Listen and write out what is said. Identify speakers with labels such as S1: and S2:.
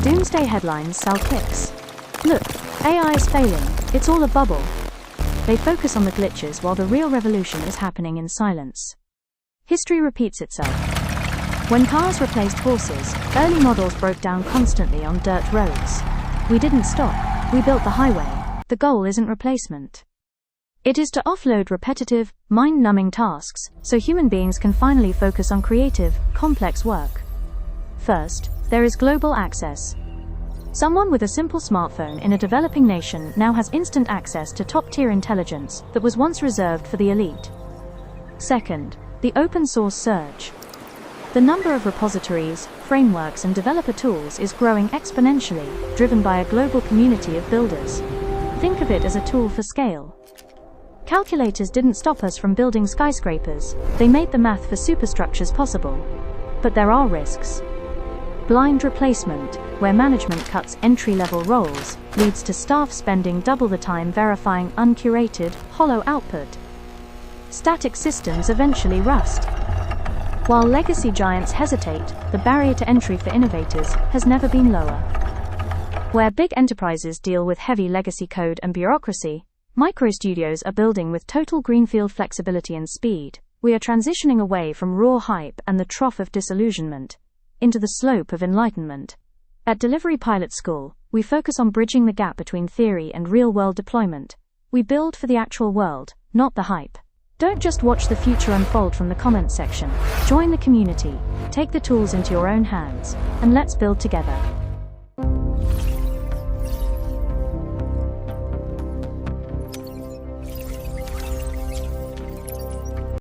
S1: Doomsday headlines sell clicks. Look, AI is failing, it's all a bubble. They focus on the glitches while the real revolution is happening in silence. History repeats itself. When cars replaced horses, early models broke down constantly on dirt roads. We didn't stop, we built the highway. The goal isn't replacement. It is to offload repetitive, mind-numbing tasks, so human beings can finally focus on creative, complex work. First, there is global access. Someone with a simple smartphone in a developing nation now has instant access to top-tier intelligence that was once reserved for the elite. Second, the open source surge. The number of repositories, frameworks, and developer tools is growing exponentially, driven by a global community of builders. Think of it as a tool for scale. Calculators didn't stop us from building skyscrapers, they made the math for superstructures possible. But there are risks. Blind replacement, where management cuts entry-level roles, leads to staff spending double the time verifying uncurated, hollow output. Static systems eventually rust. While legacy giants hesitate, the barrier to entry for innovators has never been lower. Where big enterprises deal with heavy legacy code and bureaucracy, micro-studios are building with total greenfield flexibility and speed. We are transitioning away from raw hype and the trough of disillusionment into the slope of enlightenment. At Delivery Pilot School, we focus on bridging the gap between theory and real-world deployment. We build for the actual world, not the hype. Don't just watch the future unfold from the comments section. Join the community, take the tools into your own hands, and let's build together.